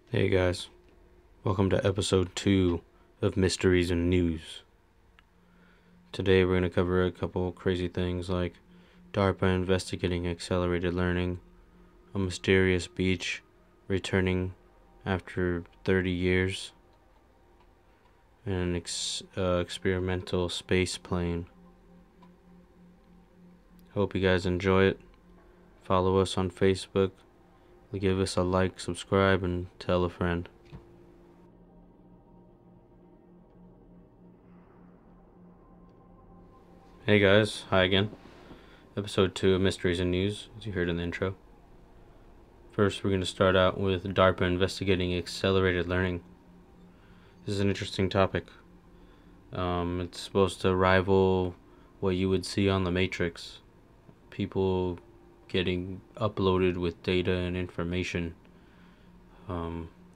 Hey guys, welcome to episode 2 of Mysteries and News. Today we're going to cover a couple crazy things like Darpa investigating accelerated learning, a mysterious beach returning after 30 years, and an experimental space plane. Hope you guys enjoy it. Follow us on Facebook, give us a like, subscribe, and tell a friend. Hey guys, hi again. Episode 2 of Mysteries and News, as you heard in the intro. First, we're going to start out with Darpa investigating accelerated learning. This is an interesting topic. It's supposed to rival what you would see on The Matrix. People getting uploaded with data and information.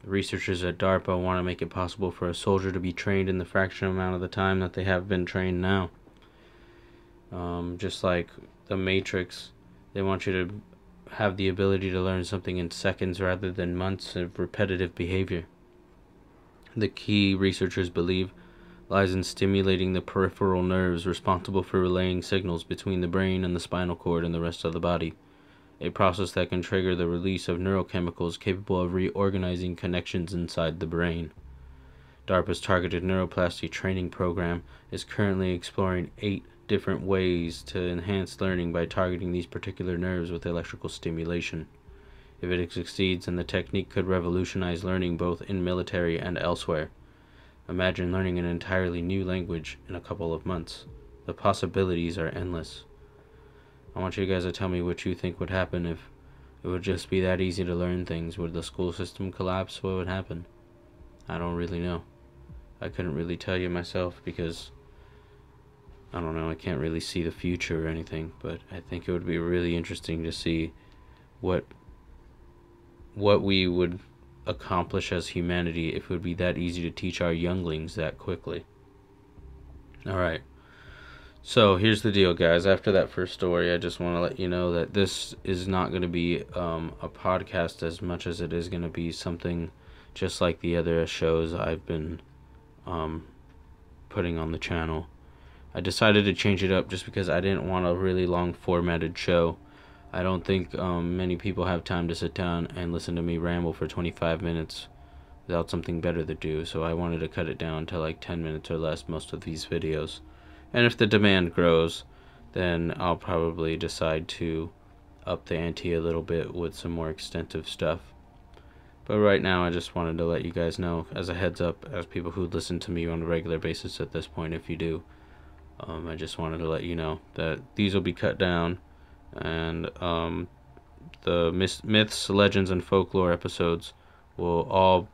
Researchers at Darpa want to make it possible for a soldier to be trained in the fraction amount of the time that they have been trained now. Just like The Matrix, they want you to have the ability to learn something in seconds rather than months of repetitive behavior. The key, researchers believe, lies in stimulating the peripheral nerves responsible for relaying signals between the brain and the spinal cord and the rest of the body, a process that can trigger the release of neurochemicals capable of reorganizing connections inside the brain. DARPA's targeted neuroplasty training program is currently exploring 8 different ways to enhance learning by targeting these particular nerves with electrical stimulation. If it succeeds, then the technique could revolutionize learning both in military and elsewhere. Imagine learning an entirely new language in a couple of months. The possibilities are endless. I want you guys to tell me what you think would happen if it would just be that easy to learn things. Would the school system collapse? What would happen? I don't really know. I couldn't really tell you myself because I don't know, I can't really see the future or anything, but I think it would be really interesting to see what we would accomplish as humanity if it would be that easy to teach our younglings that quickly. Alright, so here's the deal, guys. After that first story, I just want to let you know that this is not going to be a podcast as much as it is going to be something just like the other shows I've been putting on the channel. I decided to change it up just because I didn't want a really long formatted show. I don't think many people have time to sit down and listen to me ramble for 25 minutes without something better to do, so I wanted to cut it down to like 10 minutes or less most of these videos. And if the demand grows, then I'll probably decide to up the ante a little bit with some more extensive stuff. But right now I just wanted to let you guys know as a heads up, as people who listen to me on a regular basis at this point, if you do. I just wanted to let you know that these will be cut down, and the myths, legends, and folklore episodes will all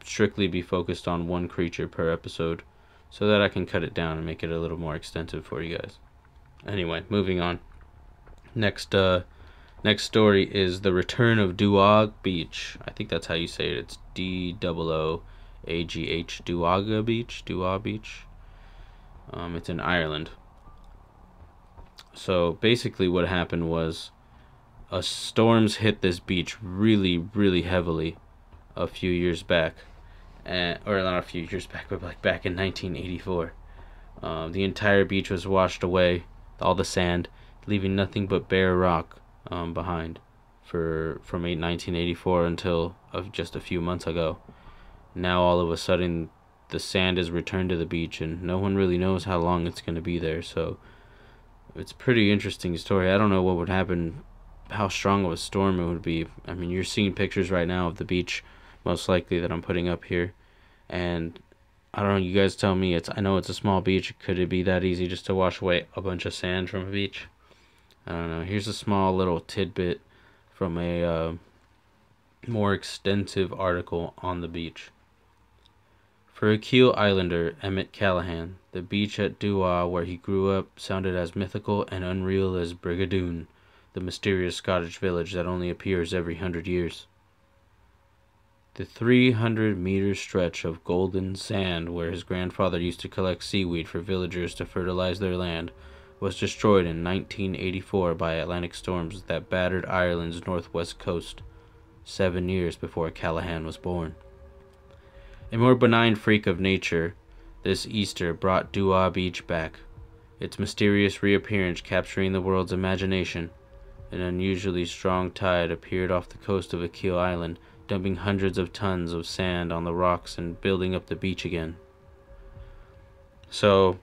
strictly be focused on one creature per episode, so that I can cut it down and make it a little more extensive for you guys. Anyway, moving on. Next story is the return of Dooagh Beach. I think that's how you say it. It's Dooagh, Dooagh Beach. Dooagh Beach. It's in Ireland. So basically what happened was storms hit this beach really, really heavily a few years back. Or not a few years back, but like back in 1984. The entire beach was washed away, all the sand, leaving nothing but bare rock behind from 1984 until just a few months ago. Now all of a sudden the sand is returned to the beach, and no one really knows how long it's going to be there. So it's a pretty interesting story. I don't know what would happen, how strong of a storm it would be. I mean, you're seeing pictures right now of the beach, most likely, that I'm putting up here, and I don't know, you guys tell me. I know it's a small beach. Could it be that easy just to wash away a bunch of sand from a beach? I don't know. Here's a small little tidbit from a more extensive article on the beach. For a Keel Islander, Emmett Callahan, the beach at Dooagh where he grew up sounded as mythical and unreal as Brigadoon, the mysterious Scottish village that only appears every 100 years. The 300-meter stretch of golden sand where his grandfather used to collect seaweed for villagers to fertilize their land was destroyed in 1984 by Atlantic storms that battered Ireland's northwest coast. 7 years before Callahan was born. A more benign freak of nature, this Easter brought Dooagh Beach back, its mysterious reappearance capturing the world's imagination. An unusually strong tide appeared off the coast of Akil Island, dumping hundreds of tons of sand on the rocks and building up the beach again. So,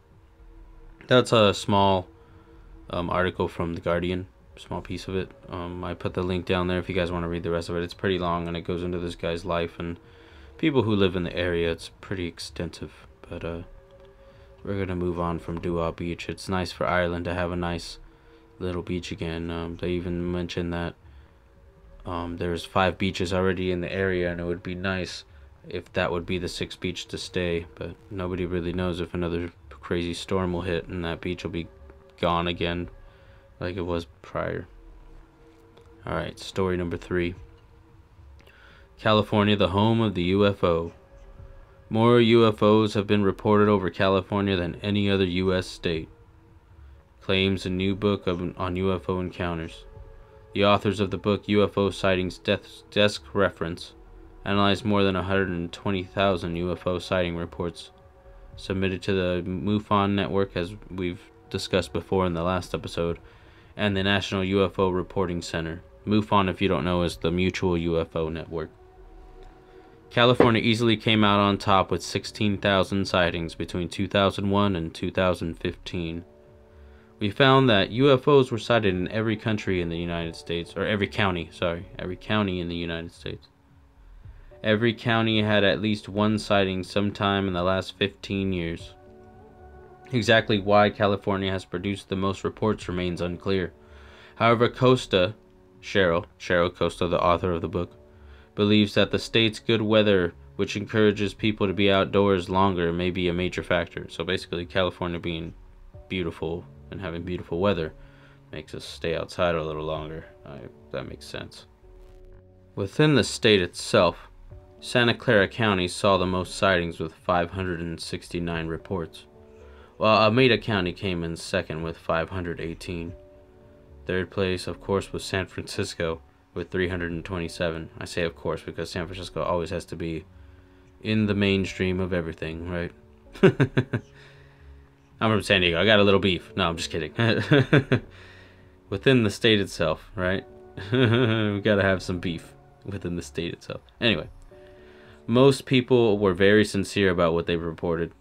that's a small article from The Guardian, small piece of it. I put the link down there if you guys want to read the rest of it. It's pretty long and it goes into this guy's life and people who live in the area. It's pretty extensive, but we're going to move on from Dooagh Beach. It's nice for Ireland to have a nice little beach again. They even mentioned that there's 5 beaches already in the area, and it would be nice if that would be the 6th beach to stay, but nobody really knows if another crazy storm will hit and that beach will be gone again like it was prior. Alright, story number 3. California, the home of the UFO. More UFOs have been reported over California than any other U.S. state, claims a new book on UFO encounters. The authors of the book UFO Sightings Desk Reference analyzed more than 120,000 UFO sighting reports submitted to the MUFON network, as we've discussed before in the last episode, and the National UFO Reporting Center. MUFON, if you don't know, is the Mutual UFO Network. California easily came out on top with 16,000 sightings between 2001 and 2015. We found that UFOs were sighted in every country in the United States, or every county in the United States. Every county had at least one sighting sometime in the last 15 years. Exactly why California has produced the most reports remains unclear. However, Cheryl Costa, the author of the book, believes that the state's good weather, which encourages people to be outdoors longer, may be a major factor. So basically, California being beautiful and having beautiful weather makes us stay outside a little longer. That makes sense. Within the state itself, Santa Clara County saw the most sightings with 569 reports, while Alameda County came in second with 518. Third place, of course, was San Francisco with 327. I say of course because San Francisco always has to be in the mainstream of everything, right? I'm from San Diego. I got a little beef. No, I'm just kidding. Within the state itself, right? We gotta have some beef within the state itself. Anyway, most people were very sincere about what they reported,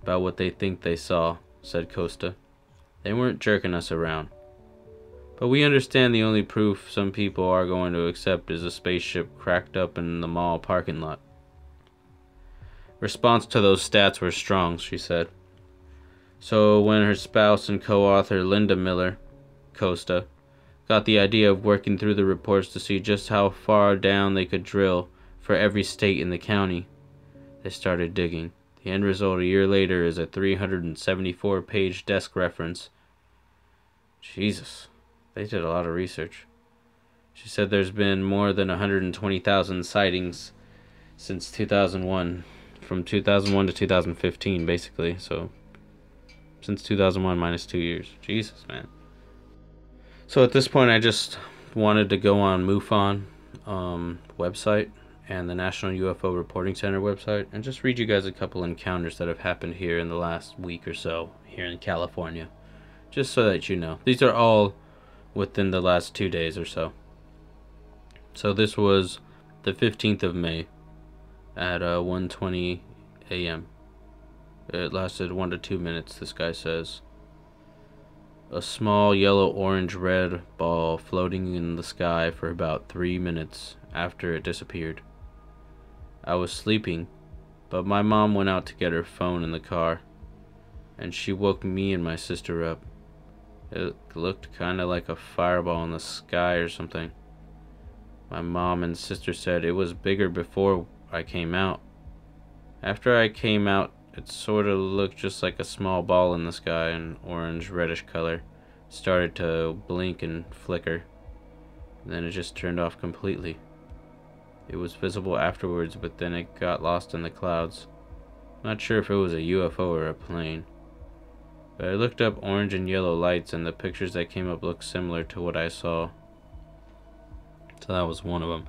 about what they think they saw, said Costa. They weren't jerking us around. But we understand the only proof some people are going to accept is a spaceship cracked up in the mall parking lot. Response to those stats were strong, she said. So when her spouse and co-author Linda Miller, Costa, got the idea of working through the reports to see just how far down they could drill for every state in the county, they started digging. The end result a year later is a 374-page desk reference. Jesus, they did a lot of research. She said there's been more than 120,000 sightings since 2001, from 2001 to 2015, basically, so since 2001 minus 2 years. Jesus, man. So at this point, I just wanted to go on MUFON website and the National UFO Reporting Center website and just read you guys a couple encounters that have happened here in the last week or so here in California, just so that you know. These are all within the last 2 days or so. So this was the 15th of May at 1:20 a.m. It lasted 1 to 2 minutes, this guy says. A small yellow, orange, red ball floating in the sky for about 3 minutes after it disappeared. I was sleeping, but my mom went out to get her phone in the car, and she woke me and my sister up. It looked kind of like a fireball in the sky or something. My mom and sister said it was bigger before I came out. After I came out, it sort of looked just like a small ball in the sky, an orange reddish color. It started to blink and flicker. Then it just turned off completely. It was visible afterwards, but then it got lost in the clouds. Not sure if it was a UFO or a plane. But I looked up orange and yellow lights, and the pictures that came up looked similar to what I saw. So that was one of them.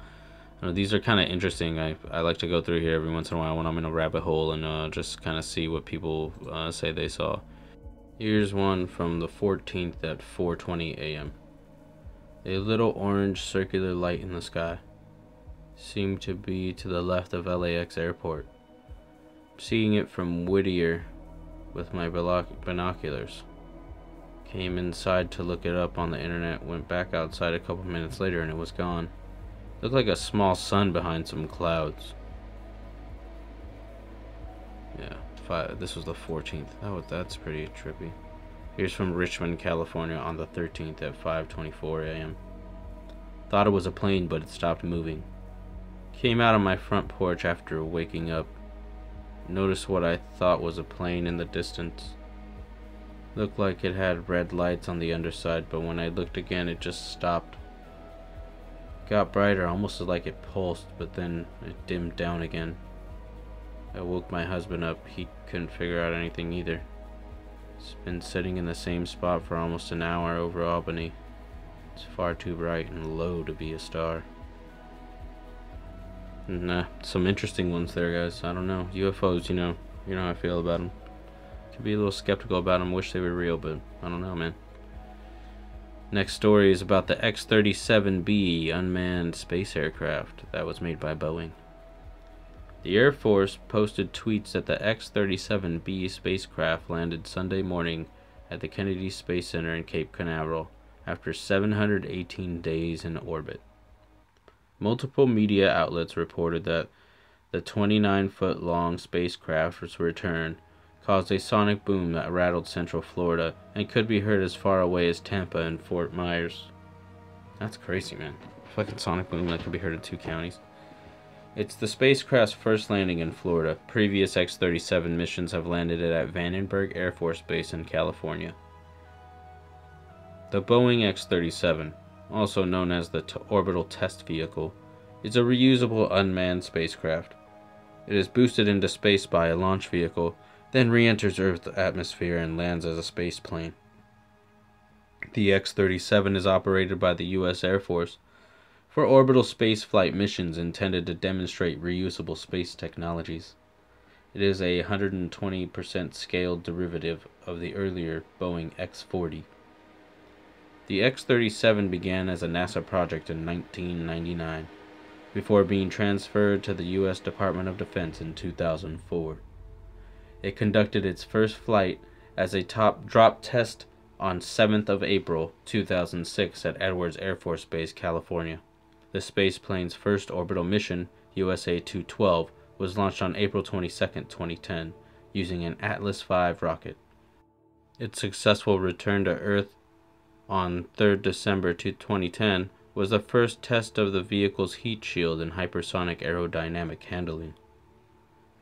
These are kind of interesting. I like to go through here every once in a while when I'm in a rabbit hole and just kind of see what people say they saw. Here's one from the 14th at 4:20 a.m. A little orange circular light in the sky seemed to be to the left of LAX airport. Seeing it from Whittier with my binoculars. Came inside to look it up on the internet, went back outside a couple minutes later and it was gone. Looked like a small sun behind some clouds. Yeah, this was the 14th. That's pretty trippy. Here's from Richmond, California on the 13th at 5:24 a.m. Thought it was a plane, but it stopped moving. Came out on my front porch after waking up. Noticed what I thought was a plane in the distance. Looked like it had red lights on the underside, but when I looked again, it just stopped. Got brighter, almost like it pulsed, but then it dimmed down again. I woke my husband up. He couldn't figure out anything either. It's been sitting in the same spot for almost an hour over Albany. It's far too bright and low to be a star. And, some interesting ones there, guys. I don't know. UFOs, you know how I feel about them. Could be a little skeptical about them. Wish they were real, but I don't know, man. Next story is about the X37B unmanned space aircraft that was made by Boeing. The Air Force posted tweets that the X37B spacecraft landed Sunday morning at the Kennedy Space Center in Cape Canaveral after 718 days in orbit. Multiple media outlets reported that the 29-foot-long spacecraft's return caused a sonic boom that rattled central Florida and could be heard as far away as Tampa and Fort Myers. That's crazy, man. Fucking sonic boom that could be heard in 2 counties. It's the spacecraft's first landing in Florida. Previous X-37 missions have landed it at Vandenberg Air Force Base in California. The Boeing X-37, also known as the Orbital Test Vehicle, is a reusable unmanned spacecraft. It is boosted into space by a launch vehicle, then re-enters Earth's atmosphere and lands as a space plane. The X-37 is operated by the U.S. Air Force for orbital spaceflight missions intended to demonstrate reusable space technologies. It is a 120% scaled derivative of the earlier Boeing X-40. The X-37 began as a NASA project in 1999, before being transferred to the U.S. Department of Defense in 2004. It conducted its first flight as a top drop test on 7th of April 2006 at Edwards Air Force Base, California. The spaceplane's first orbital mission, USA-212, was launched on April 22, 2010, using an Atlas V rocket. Its successful return to Earth on 3rd December 2010 was the first test of the vehicle's heat shield and hypersonic aerodynamic handling.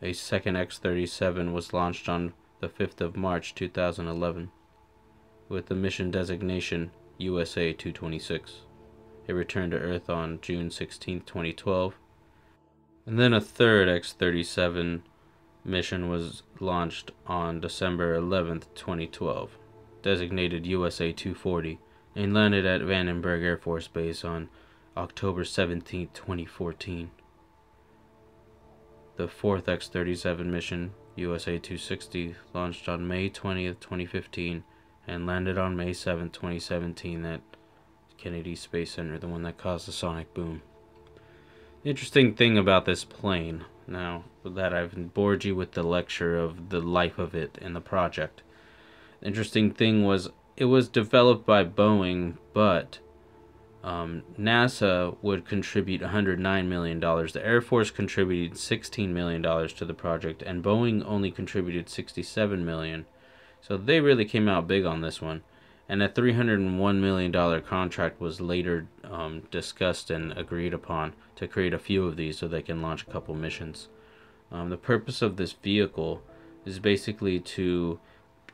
A second X-37 was launched on the 5th of March 2011, with the mission designation USA-226. It returned to Earth on June 16, 2012, and then a third X-37 mission was launched on December 11, 2012, designated USA-240, and landed at Vandenberg Air Force Base on October 17, 2014. The fourth X-37 mission, USA-260, launched on May 20, 2015, and landed on May 7, 2017 at Kennedy Space Center, the one that caused the sonic boom. The interesting thing about this plane, now that I've bored you with the lecture of the life of it and the project, the interesting thing was it was developed by Boeing, but NASA would contribute $109 million. The Air Force contributed $16 million to the project, and Boeing only contributed $67 million. So they really came out big on this one. And a $301 million contract was later discussed and agreed upon to create a few of these so they can launch a couple missions. The purpose of this vehicle is basically to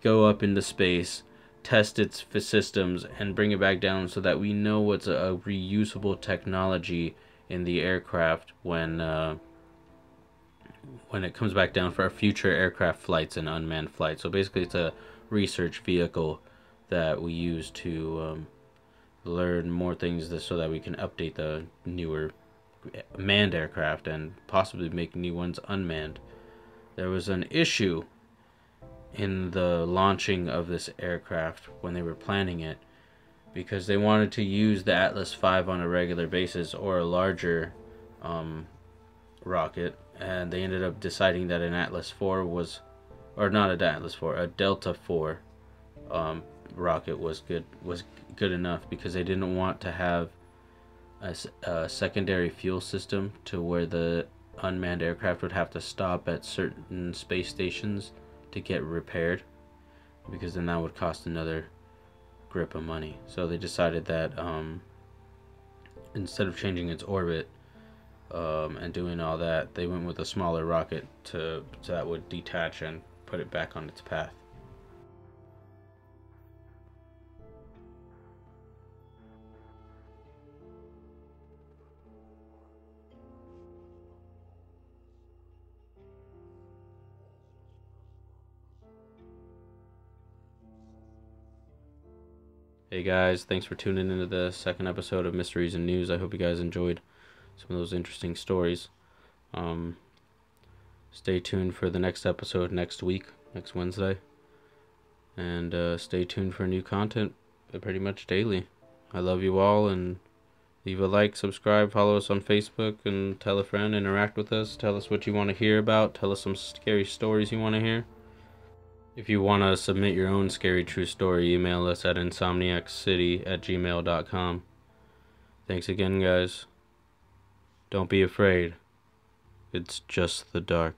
go up into space, test its systems, and bring it back down so that we know what's a reusable technology in the aircraft when it comes back down for our future aircraft flights and unmanned flights. So basically it's a research vehicle that we use to learn more things so that we can update the newer manned aircraft and possibly make new ones unmanned. There was an issue in the launching of this aircraft when they were planning it, because they wanted to use the Atlas V on a regular basis or a larger rocket, and they ended up deciding that an Atlas IV was, or not an Atlas IV, a Delta IV rocket was good enough, because they didn't want to have a secondary fuel system to where the unmanned aircraft would have to stop at certain space stations to get repaired, because then that would cost another grip of money. So they decided that instead of changing its orbit and doing all that, they went with a smaller rocket so that would detach and put it back on its path. Hey guys, thanks for tuning into the second episode of Mysteries and News. I hope you guys enjoyed some of those interesting stories. Stay tuned for the next episode next week, next Wednesday. And stay tuned for new content pretty much daily. I love you all, and leave a like, subscribe, follow us on Facebook, and tell a friend, interact with us, tell us what you want to hear about, tell us some scary stories you want to hear. If you want to submit your own scary true story, email us at insomniaccity@gmail.com. Thanks again, guys. Don't be afraid. It's just the dark.